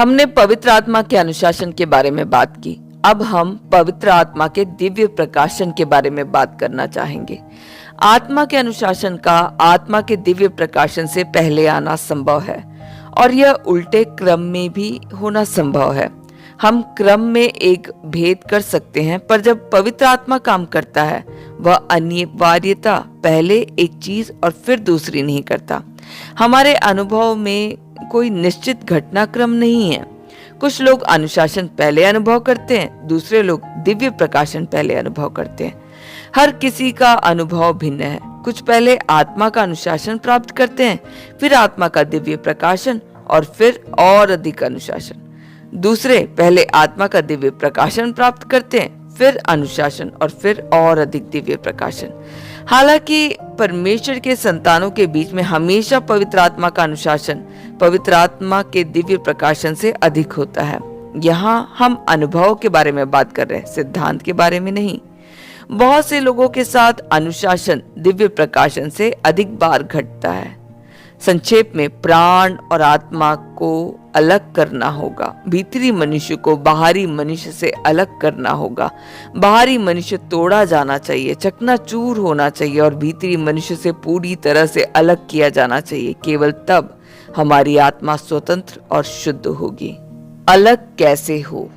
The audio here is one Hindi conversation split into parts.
हमने पवित्र आत्मा के अनुशासन के बारे में बात की। अब हम पवित्र आत्मा के दिव्य प्रकाशन के बारे में बात करना चाहेंगे। आत्मा के अनुशासन का आत्मा के दिव्य प्रकाशन से पहले आना संभव है और यह उल्टे क्रम में भी होना संभव है। हम क्रम में एक भेद कर सकते हैं, पर जब पवित्र आत्मा काम करता है वह अनिवार्यता पहले एक चीज और फिर दूसरी नहीं करता। हमारे अनुभव में कोई निश्चित घटनाक्रम नहीं है। कुछ लोग अनुशासन पहले अनुभव करते हैं, दूसरे लोग दिव्य प्रकाशन पहले अनुभव करते हैं। हर किसी का अनुभव भिन्न है। कुछ पहले आत्मा का अनुशासन प्राप्त करते हैं, फिर आत्मा का दिव्य प्रकाशन और फिर और अधिक अनुशासन। दूसरे पहले आत्मा का दिव्य प्रकाशन प्राप्त करते हैं, फिर अनुशासन और फिर और अधिक दिव्य प्रकाशन। हालांकि परमेश्वर के संतानों के बीच में हमेशा पवित्र आत्मा का अनुशासन पवित्र आत्मा के दिव्य प्रकाशन से अधिक होता है। यहाँ हम अनुभव के बारे में बात कर रहे हैं, सिद्धांत के बारे में नहीं। बहुत से लोगों के साथ अनुशासन दिव्य प्रकाशन से अधिक बार घटता है। संक्षेप में, प्राण और आत्मा को अलग करना होगा। भीतरी मनुष्य को बाहरी मनुष्य से अलग करना होगा। बाहरी मनुष्य तोड़ा जाना चाहिए, चकनाचूर होना चाहिए और भीतरी मनुष्य से पूरी तरह से अलग किया जाना चाहिए। केवल तब हमारी आत्मा स्वतंत्र और शुद्ध होगी। अलग कैसे हो?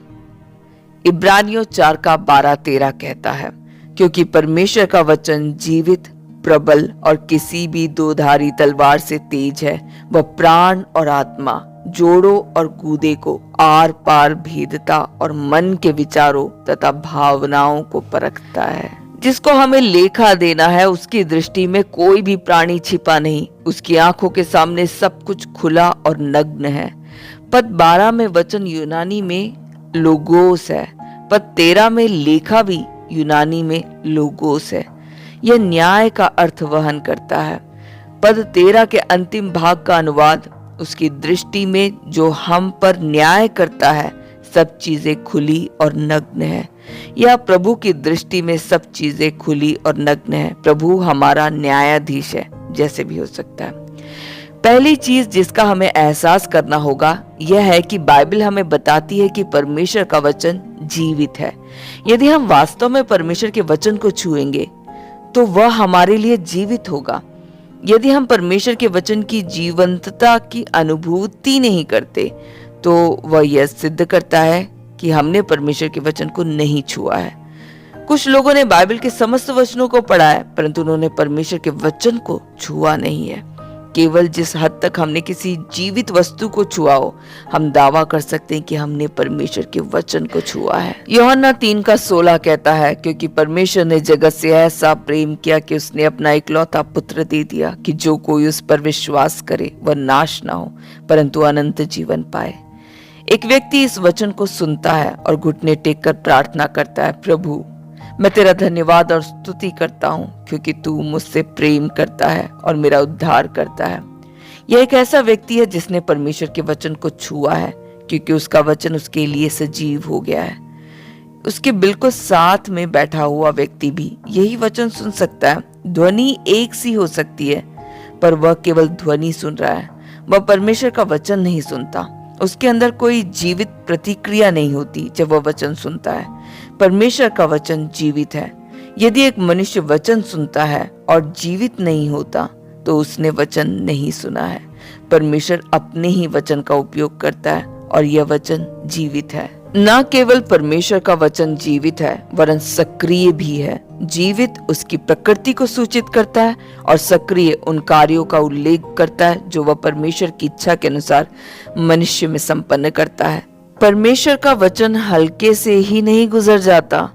इब्रानियों 4 का 12-13 कहता है, क्योंकि परमेश्वर का वचन जीवित, प्रबल और किसी भी दोधारी तलवार से तेज है। वह प्राण और आत्मा, जोड़ों और गूदे को आर पार भेदता और मन के विचारों तथा भावनाओं को परखता है। जिसको हमें लेखा देना है, उसकी दृष्टि में कोई भी प्राणी छिपा नहीं। उसकी आंखों के सामने सब कुछ खुला और नग्न है। पद 12 में वचन यूनानी में लोगोस है। पद 13 में लेखा भी यूनानी में लोगोस है। यह न्याय का अर्थ वहन करता है। पद 13 के अंतिम भाग का अनुवाद, उसकी दृष्टि में जो हम पर न्याय करता है सब चीजें खुली और नग्न है। यह प्रभु की दृष्टि में सब चीजें खुली और नग्न है। प्रभु हमारा न्यायाधीश है, जैसे भी हो सकता है। पहली चीज जिसका हमें एहसास करना होगा यह है कि बाइबल हमें बताती है कि परमेश्वर का वचन जीवित है। यदि हम वास्तव में परमेश्वर के वचन को छुएंगे तो वह हमारे लिए जीवित होगा। यदि हम परमेश्वर के वचन की जीवंतता की अनुभूति नहीं करते तो वह यह सिद्ध करता है कि हमने परमेश्वर के वचन को नहीं छुआ है। कुछ लोगों ने बाइबल के समस्त वचनों को पढ़ा है, परंतु उन्होंने परमेश्वर के वचन को छुआ नहीं है। केवल जिस हद तक हमने किसी जीवित वस्तु को छुआ हो, हम दावा कर सकते हैं कि हमने परमेश्वर के वचन को छुआ है। यूहन्ना 3 का 16 कहता है, क्योंकि परमेश्वर ने जगत से ऐसा प्रेम किया कि उसने अपना इकलौता पुत्र दे दिया कि जो कोई उस पर विश्वास करे वह नाश ना हो परंतु अनंत जीवन पाए। एक व्यक्ति इस वचन को सुनता है और घुटने टेक कर प्रार्थना करता है, प्रभु मैं तेरा धन्यवाद और स्तुति करता हूँ क्योंकि तू मुझसे प्रेम करता है और मेरा उद्धार करता है। यह एक ऐसा व्यक्ति है जिसने परमेश्वर के वचन को छुआ है, क्योंकि उसका वचन उसके लिए सजीव हो गया है। उसके बिल्कुल साथ में बैठा हुआ व्यक्ति भी यही वचन सुन सकता है। ध्वनि एक सी हो सकती है, पर वह केवल ध्वनि सुन रहा है। वह परमेश्वर का वचन नहीं सुनता। उसके अंदर कोई जीवित प्रतिक्रिया नहीं होती जब वह वचन सुनता है। परमेश्वर का वचन जीवित है। यदि एक मनुष्य वचन सुनता है और जीवित नहीं होता तो उसने वचन नहीं सुना है। परमेश्वर अपने ही वचन का उपयोग करता है और यह वचन जीवित है। न केवल परमेश्वर का वचन जीवित है वरन सक्रिय भी है। जीवित उसकी प्रकृति को सूचित करता है और सक्रिय उन कार्यों का उल्लेख करता है जो वह परमेश्वर की इच्छा के अनुसार मनुष्य में संपन्न करता है। परमेश्वर का वचन हल्के से ही नहीं गुजर जाता।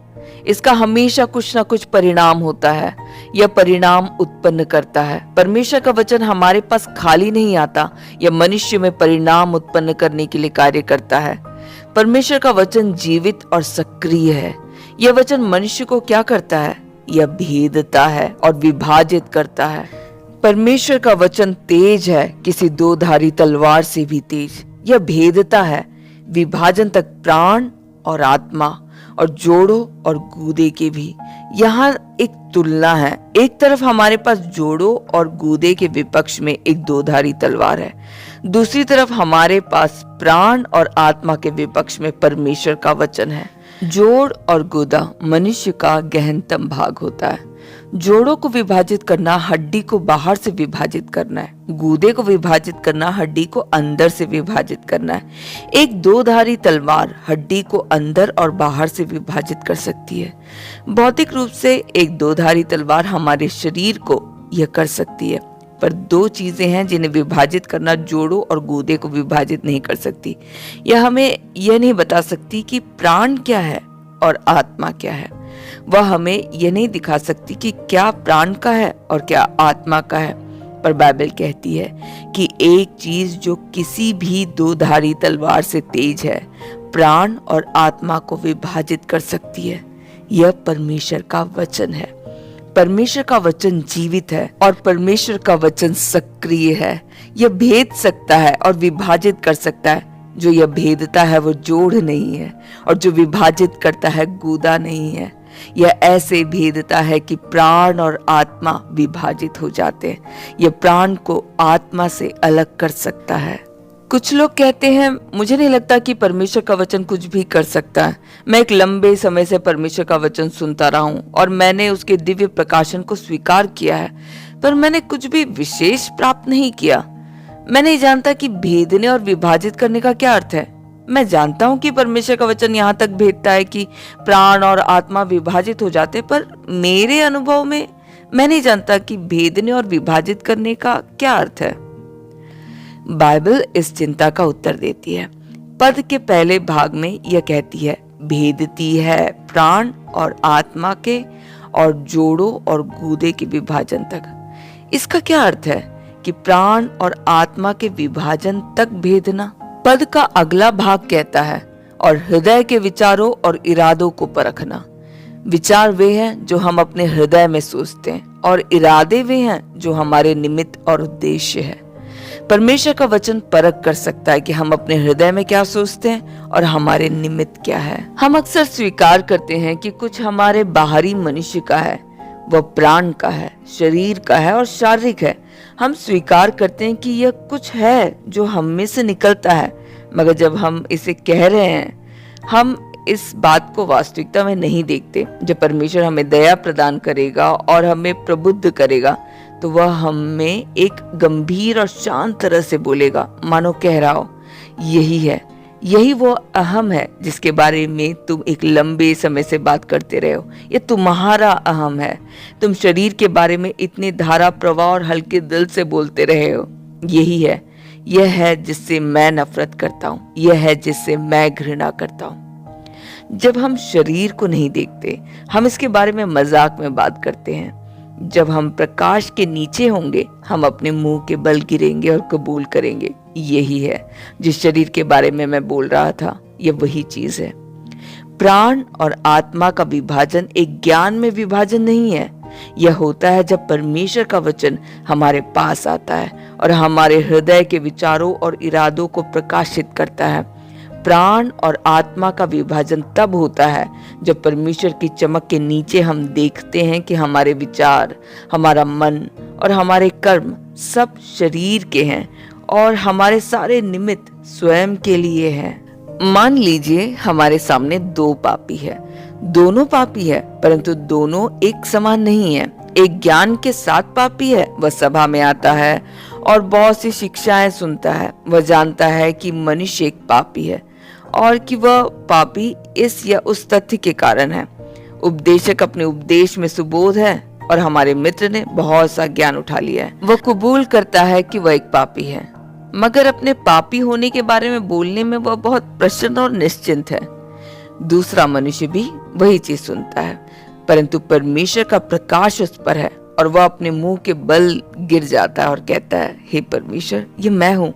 इसका हमेशा कुछ ना कुछ परिणाम होता है। यह परिणाम उत्पन्न करता है। परमेश्वर का वचन हमारे पास खाली नहीं आता, यह मनुष्य में परिणाम उत्पन्न करने के लिए कार्य करता है। परमेश्वर का वचन जीवित और सक्रिय है। यह वचन मनुष्य को क्या करता है? यह भेदता है और विभाजित करता है। परमेश्वर का वचन तेज है, किसी दोधारी तलवार से भी तेज। यह भेदता है, विभाजन तक, प्राण और आत्मा और जोड़ों और गूदे के भी। यहाँ एक तुलना है। एक तरफ हमारे पास जोड़ों और गूदे के विपक्ष में एक दोधारी तलवार है। दूसरी तरफ हमारे पास प्राण और आत्मा के विपक्ष में परमेश्वर का वचन है। जोड़ और गुदा मनुष्य का गहनतम भाग होता है। जोड़ों को विभाजित करना हड्डी को बाहर से विभाजित करना है। गूदे को विभाजित करना हड्डी को अंदर से विभाजित करना है। एक दो-धारी तलवार हड्डी को अंदर और बाहर से विभाजित कर सकती है। भौतिक रूप से एक दो-धारी तलवार हमारे शरीर को यह कर सकती है, पर दो चीजें हैं जिन्हें विभाजित करना जोड़ों और गूदे को विभाजित नहीं कर सकती। यह हमें यह नहीं बता सकती कि प्राण क्या है और आत्मा क्या है। वह हमें यह नहीं दिखा सकती कि क्या प्राण का है और क्या आत्मा का है। पर बाइबल कहती है कि एक चीज जो किसी भी दो-धारी तलवार से तेज है, प्राण और आत्मा को विभाजित कर सकती है। यह परमेश्वर का वचन है। परमेश्वर का वचन जीवित है और परमेश्वर का वचन सक्रिय है। यह भेद सकता है और विभाजित कर सकता है। जो यह भेदता है वो जोड़ नहीं है और जो विभाजित करता है गूदा नहीं है। यह ऐसे भेदता है कि प्राण और आत्मा विभाजित हो जाते हैं। यह प्राण को आत्मा से अलग कर सकता है। कुछ लोग कहते हैं, मुझे नहीं लगता कि परमेश्वर का वचन कुछ भी कर सकता है। मैं एक लंबे समय से परमेश्वर का वचन सुनता रहा हूँ और मैंने उसके दिव्य प्रकाशन को स्वीकार किया है, पर मैंने कुछ भी विशेष प्राप्त नहीं किया। मैं नहीं जानता कि भेदने और विभाजित करने का क्या अर्थ है। मैं जानता हूँ कि परमेश्वर का वचन यहाँ तक भेदता है कि प्राण और आत्मा विभाजित हो जाते, पर मेरे अनुभव में मैं नहीं जानता कि भेदने और विभाजित करने का क्या अर्थ है। बाइबल इस चिंता का उत्तर देती है। पद के पहले भाग में यह कहती है, भेदती है प्राण और आत्मा के और जोड़ों और गूदे के विभाजन तक। इसका क्या अर्थ है कि प्राण और आत्मा के विभाजन तक भेदना। पद का अगला भाग कहता है, और हृदय के विचारों और इरादों को परखना। विचार वे हैं जो हम अपने हृदय में सोचते हैं और इरादे वे हैं जो हमारे निमित्त और उद्देश्य है। परमेश्वर का वचन परख कर सकता है कि हम अपने हृदय में क्या सोचते हैं और हमारे निमित्त क्या है। हम अक्सर स्वीकार करते हैं कि कुछ हमारे बाहरी मनुष्य का है, वह प्राण का है, शरीर का है और शारीरिक है। हम स्वीकार करते हैं कि यह कुछ है जो हम में से निकलता है, मगर जब हम इसे कह रहे हैं, हम इस बात को वास्तविकता में नहीं देखते। जब परमेश्वर हमें दया प्रदान करेगा और हमें प्रबुद्ध करेगा, तो वह हमें एक गंभीर और शांत तरह से बोलेगा, मानो कह रहा हो, यही है, यही वो अहम है जिसके बारे में तुम एक लंबे समय से बात करते रहे हो। ये तुम्हारा अहम है। तुम शरीर के बारे में इतने धारा प्रवाह और हल्के दिल से बोलते रहे हो। यही है, यह है जिससे मैं नफरत करता हूँ, यह है जिससे मैं घृणा करता हूँ। जब हम शरीर को नहीं देखते, हम इसके बारे में मजाक में बात करते हैं। जब हम प्रकाश के नीचे होंगे, हम अपने मुंह के बल गिरेंगे और कबूल करेंगे, यही है जिस शरीर के बारे में मैं बोल रहा था। यह वही चीज है। प्राण और आत्मा का विभाजन एक ज्ञान में विभाजन नहीं है। यह होता है जब परमेश्वर का वचन हमारे पास आता है और हमारे हृदय के विचारों और इरादों को प्रकाशित करता है। प्राण और आत्मा का विभाजन तब होता है जब परमेश्वर की चमक के नीचे हम देखते हैं कि हमारे विचार, हमारा मन और हमारे कर्म सब शरीर के हैं और हमारे सारे निमित्त स्वयं के लिए हैं। मान लीजिए हमारे सामने दो पापी है। दोनों पापी है, परंतु दोनों एक समान नहीं है। एक ज्ञान के साथ पापी है, वह सभा में आता है और बहुत सी शिक्षाएं सुनता है। वह जानता है कि मनुष्य एक पापी है और कि वह पापी इस या उस तथ्य के कारण है। उपदेशक अपने उपदेश में सुबोध है और हमारे मित्र ने बहुत सा ज्ञान उठा लिया है। वह कबूल करता है कि वह एक पापी है, मगर अपने पापी होने के बारे में बोलने में वह बहुत प्रसन्न और निश्चिंत है। दूसरा मनुष्य भी वही चीज सुनता है, परंतु परमेश्वर का प्रकाश उस पर है और वह अपने मुंह के बल गिर जाता है और कहता है, हे परमेश्वर, ये मैं हूँ,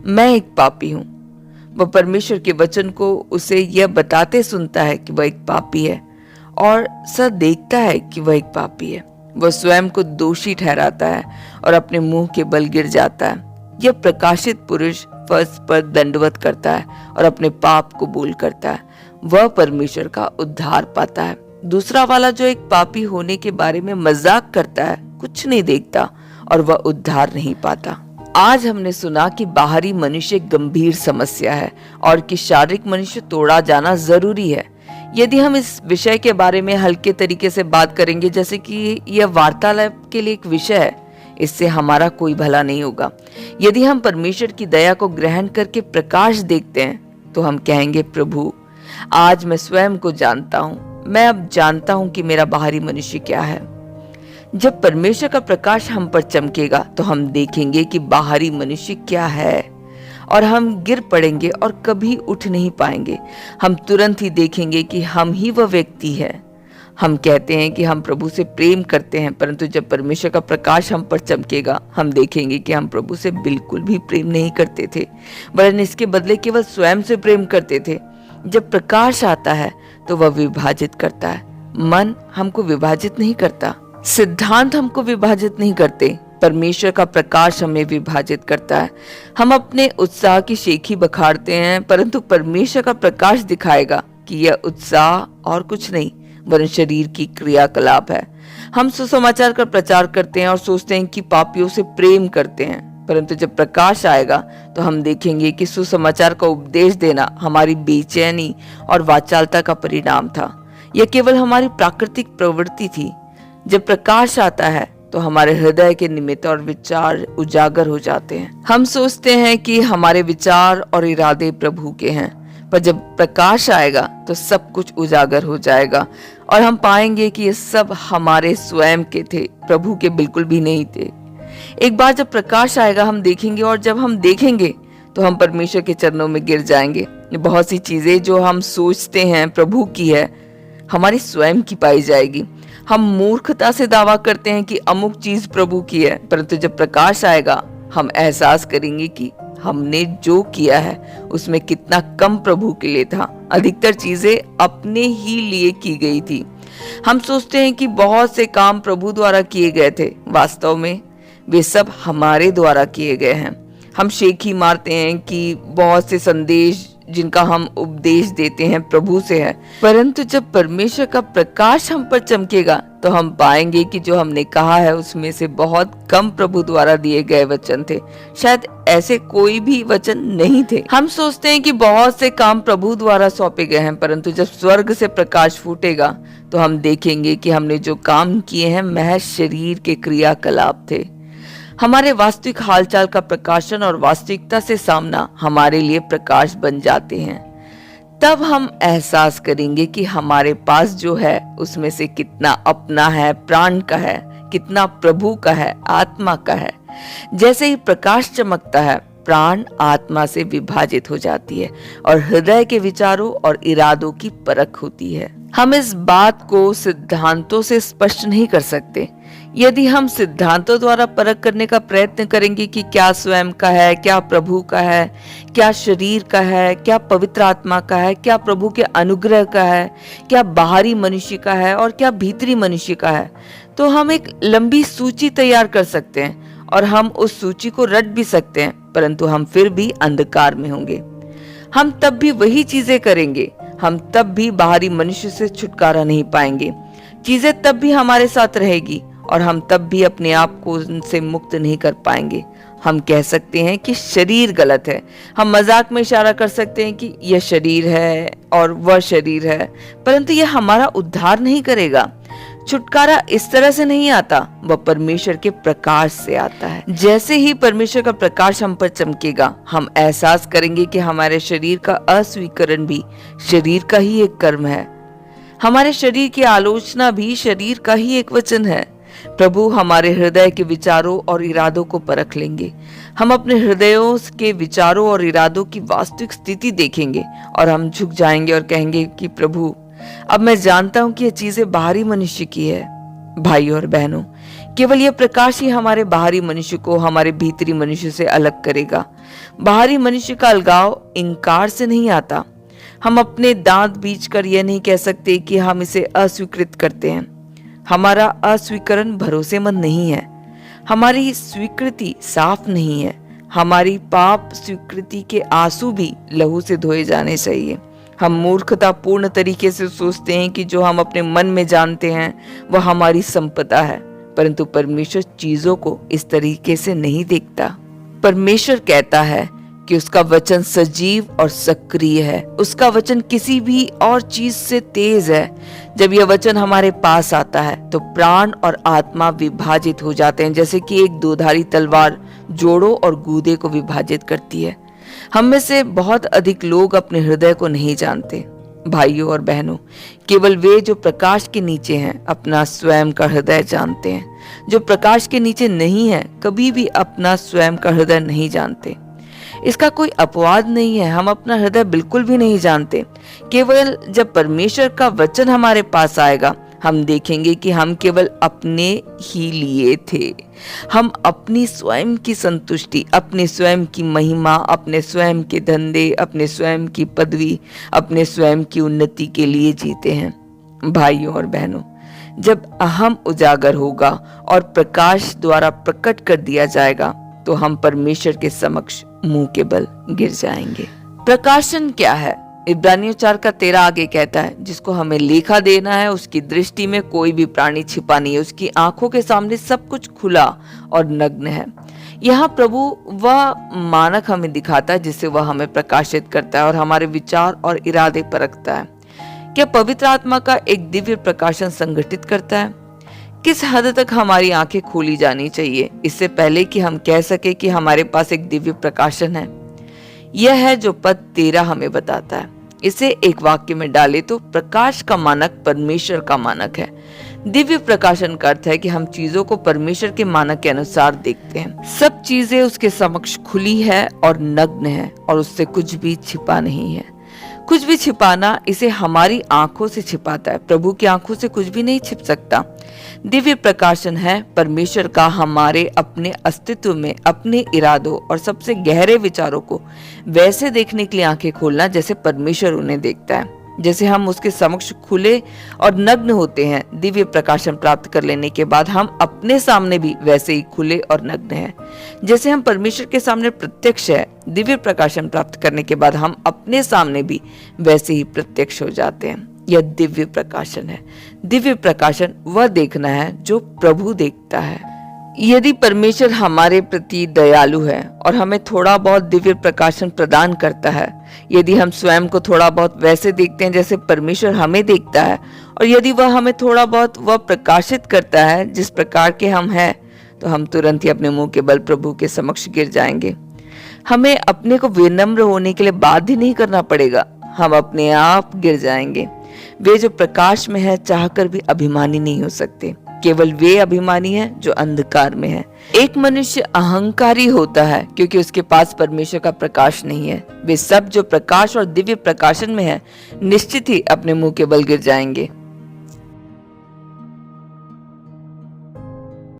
मैं एक पापी हूँ। वह परमेश्वर के वचन को उसे यह बताते सुनता है कि वह एक पापी है और सच देखता है कि वह एक पापी है। वह स्वयं को दोषी ठहराता है और अपने मुंह के बल गिर जाता है। यह प्रकाशित पुरुष फर्श पर दंडवत करता है और अपने पाप को कबूल करता है। वह परमेश्वर का उद्धार पाता है। दूसरा वाला जो एक पापी होने के बारे में मजाक करता है, कुछ नहीं देखता और वह उद्धार नहीं पाता। आज हमने सुना कि बाहरी मनुष्य एक गंभीर समस्या है और कि शारीरिक मनुष्य तोड़ा जाना जरूरी है। यदि हम इस विषय के बारे में हल्के तरीके से बात करेंगे, जैसे कि यह वार्तालाप के लिए एक विषय है, इससे हमारा कोई भला नहीं होगा। यदि हम परमेश्वर की दया को ग्रहण करके प्रकाश देखते हैं तो हम कहेंगे, प्रभु आज मैं स्वयं को जानता हूँ, मैं अब जानता हूँ कि मेरा बाहरी मनुष्य क्या है। जब परमेश्वर का प्रकाश हम पर चमकेगा तो हम देखेंगे कि बाहरी मनुष्य क्या है और हम गिर पड़ेंगे और कभी उठ नहीं पाएंगे। हम तुरंत ही देखेंगे कि हम ही वह व्यक्ति है। हम कहते हैं कि हम प्रभु से प्रेम करते हैं, परंतु जब परमेश्वर का प्रकाश हम पर चमकेगा हम देखेंगे कि हम प्रभु से बिल्कुल भी प्रेम नहीं करते थे, वरन इसके बदले केवल स्वयं से प्रेम करते थे। जब प्रकाश आता है तो वह विभाजित करता है। मन हमको विभाजित नहीं करता, सिद्धांत हमको विभाजित नहीं करते, परमेश्वर का प्रकाश हमें विभाजित करता है। हम अपने उत्साह की शेखी बखाड़ते हैं, परंतु परमेश्वर का प्रकाश दिखाएगा कि यह उत्साह और कुछ नहीं वरन शरीर की क्रियाकलाप है। हम सुसमाचार का प्रचार करते हैं और सोचते हैं कि पापियों से प्रेम करते हैं, परंतु जब प्रकाश आएगा तो हम देखेंगे कि सुसमाचार का उपदेश देना हमारी बेचैनी और वाचालता का परिणाम था। यह केवल हमारी प्राकृतिक प्रवृत्ति थी। जब प्रकाश आता है तो हमारे हृदय के निमित्त और विचार उजागर हो जाते हैं। हम सोचते हैं कि हमारे विचार और इरादे प्रभु के हैं, पर जब प्रकाश आएगा तो सब कुछ उजागर हो जाएगा और हम पाएंगे कि ये सब हमारे स्वयं के थे, प्रभु के बिल्कुल भी नहीं थे। एक बार जब प्रकाश आएगा हम देखेंगे, और जब हम देखेंगे तो हम परमेश्वर के चरणों में गिर जाएंगे। बहुत सी चीजें जो हम सोचते हैं प्रभु की है, हमारी स्वयं की पाई जाएगी। हम मूर्खता से दावा करते हैं कि अमुक चीज प्रभु की है, परंतु जब प्रकाश आएगा हम एहसास करेंगे कि हमने जो किया है उसमें कितना कम प्रभु के लिए था। अधिकतर चीजें अपने ही लिए की गई थी। हम सोचते हैं कि बहुत से काम प्रभु द्वारा किए गए थे, वास्तव में वे सब हमारे द्वारा किए गए हैं। हम शेखी मारते हैं कि बहुत से संदेश जिनका हम उपदेश देते हैं प्रभु से है, परंतु जब परमेश्वर का प्रकाश हम पर चमकेगा तो हम पाएंगे कि जो हमने कहा है उसमें से बहुत कम प्रभु द्वारा दिए गए वचन थे। शायद ऐसे कोई भी वचन नहीं थे। हम सोचते हैं कि बहुत से काम प्रभु द्वारा सौंपे गए हैं, परंतु जब स्वर्ग से प्रकाश फूटेगा तो हम देखेंगे कि हमने जो काम किए हैं महज शरीर के क्रियाकलाप थे। हमारे वास्तविक हालचाल का प्रकाशन और वास्तविकता से सामना हमारे लिए प्रकाश बन जाते हैं। तब हम एहसास करेंगे कि हमारे पास जो है उसमें से कितना अपना है, प्राण का है, कितना प्रभु का है, आत्मा का है। जैसे ही प्रकाश चमकता है प्राण आत्मा से विभाजित हो जाती है और हृदय के विचारों और इरादों की परख होती है। हम इस बात को सिद्धांतों से स्पष्ट नहीं कर सकते। यदि हम सिद्धांतों द्वारा परख करने का प्रयत्न करेंगे कि क्या स्वयं का है, क्या प्रभु का है, क्या शरीर का है, क्या पवित्र आत्मा का है, क्या प्रभु के अनुग्रह का है, क्या बाहरी मनुष्य का है और क्या भीतरी मनुष्य का है, तो हम एक लंबी सूची तैयार कर सकते हैं और हम उस सूची को रट भी सकते हैं, परंतु हम फिर भी अंधकार में होंगे। हम तब भी वही चीजें करेंगे, हम तब भी बाहरी मनुष्य से छुटकारा नहीं पाएंगे। चीजें तब भी हमारे साथ रहेगी और हम तब भी अपने आप को उनसे मुक्त नहीं कर पाएंगे। हम कह सकते हैं कि शरीर गलत है, हम मजाक में इशारा कर सकते हैं कि यह शरीर है और वह शरीर है, परंतु यह हमारा उद्धार नहीं करेगा। छुटकारा इस तरह से नहीं आता, वह परमेश्वर के प्रकाश से आता है। जैसे ही परमेश्वर का प्रकाश हम पर चमकेगा हम एहसास करेंगे कि हमारे शरीर का अस्वीकरण भी शरीर का ही एक कर्म है। हमारे शरीर की आलोचना भी शरीर का ही एक वचन है। प्रभु हमारे हृदय के विचारों और इरादों को परख लेंगे। हम अपने हृदयों के विचारों और इरादों की वास्तविक स्थिति देखेंगे और हम झुक जाएंगे और कहेंगे कि प्रभु अब मैं जानता हूं कि यह चीजें बाहरी मनुष्य की है। भाई और बहनों, केवल यह प्रकाश ही हमारे बाहरी मनुष्य को हमारे भीतरी मनुष्य से अलग करेगा। बाहरी मनुष्य का अलगाव इंकार से नहीं आता। हम अपने दांत बींचकर यह नहीं कह सकते कि हम इसे अस्वीकृत करते हैं। हमारा अस्वीकरण भरोसेमंद नहीं है, हमारी स्वीकृति साफ नहीं है। हमारी पाप स्वीकृति के आंसू भी लहू से धोए जाने चाहिए। हम मूर्खता पूर्ण तरीके से सोचते हैं कि जो हम अपने मन में जानते हैं वह हमारी संपदा है, परंतु परमेश्वर चीजों को इस तरीके से नहीं देखता। परमेश्वर कहता है कि उसका वचन सजीव और सक्रिय है, उसका वचन किसी भी और चीज से तेज है। जब यह वचन हमारे पास आता है तो प्राण और आत्मा विभाजित हो जाते हैं, जैसे कि एक दोधारी तलवार जोड़ों और गूदे को विभाजित करती है। हम में से बहुत अधिक लोग अपने हृदय को नहीं जानते। भाइयों और बहनों, केवल वे जो प्रकाश के नीचे हैं अपना स्वयं का हृदय जानते हैं। जो प्रकाश के नीचे नहीं है कभी भी अपना स्वयं का हृदय नहीं जानते। इसका कोई अपवाद नहीं है, हम अपना हृदय बिल्कुल भी नहीं जानते। केवल जब परमेश्वर का वचन हमारे पास आएगा हम देखेंगे कि हम केवल अपने ही लिए थे। हम अपनी स्वयं की संतुष्टि, अपने स्वयं की महिमा, अपने स्वयं के धंधे, अपने स्वयं की पदवी, अपने स्वयं की उन्नति के लिए जीते हैं। भाइयों और बहनों, जब अहम उजागर होगा और प्रकाश द्वारा प्रकट कर दिया जाएगा तो हम परमेश्वर के समक्ष मुंह के बल गिर जाएंगे। प्रकाशन क्या है? इब्रानियों 4:13 आगे कहता है, जिसको हमें लेखा देना है उसकी दृष्टि में कोई भी प्राणी छिपा नहीं है, उसकी आंखों के सामने सब कुछ खुला और नग्न है। यहाँ प्रभु वह मानक हमें दिखाता है जिससे वह हमें प्रकाशित करता है और हमारे विचार और इरादे परखता है। क्या पवित्र आत्मा का एक दिव्य प्रकाशन संगठित करता है? किस हद तक हमारी आंखें खोली जानी चाहिए इससे पहले कि हम कह सके कि हमारे पास एक दिव्य प्रकाशन है? यह है जो पद 13 हमें बताता है। इसे एक वाक्य में डाले तो प्रकाश का मानक परमेश्वर का मानक है। दिव्य प्रकाशन का अर्थ है कि हम चीजों को परमेश्वर के मानक के अनुसार देखते हैं। सब चीजें उसके समक्ष खुली है और नग्न है और उससे कुछ भी छिपा नहीं है। कुछ भी छिपाना इसे हमारी आंखों से छिपाता है, प्रभु की आंखों से कुछ भी नहीं छिप सकता। दिव्य प्रकाशन है परमेश्वर का हमारे अपने अस्तित्व में अपने इरादों और सबसे गहरे विचारों को वैसे देखने के लिए आंखें खोलना जैसे परमेश्वर उन्हें देखता है। जैसे हम उसके समक्ष खुले और नग्न होते हैं, दिव्य प्रकाशन प्राप्त कर लेने के बाद हम अपने सामने भी वैसे ही खुले और नग्न हैं। जैसे हम परमेश्वर के सामने प्रत्यक्ष है, दिव्य प्रकाशन प्राप्त करने के बाद हम अपने सामने भी वैसे ही प्रत्यक्ष हो जाते हैं। यह दिव्य प्रकाशन है। दिव्य प्रकाशन वह देखना है जो प्रभु देखता है। यदि परमेश्वर हमारे प्रति दयालु है और हमें थोड़ा बहुत दिव्य प्रकाशन प्रदान करता है, यदि हम स्वयं को थोड़ा बहुत वैसे देखते हैं जैसे परमेश्वर हमें देखता है, और यदि वह हमें थोड़ा बहुत वह प्रकाशित करता है जिस प्रकार के हम हैं, तो हम तुरंत ही अपने मुंह के बल प्रभु के समक्ष गिर जाएंगे। हमें अपने को विनम्र होने के लिए बाध्य नहीं करना पड़ेगा, हम अपने आप गिर जाएंगे। वे जो प्रकाश में है चाहकर भी अभिमानी नहीं हो सकते, केवल वे अभिमानी हैं जो अंधकार में हैं। एक मनुष्य अहंकारी होता है क्योंकि उसके पास परमेश्वर का प्रकाश नहीं है। वे सब जो प्रकाश और दिव्य प्रकाशन में है निश्चित ही अपने मुंह के बल गिर जाएंगे।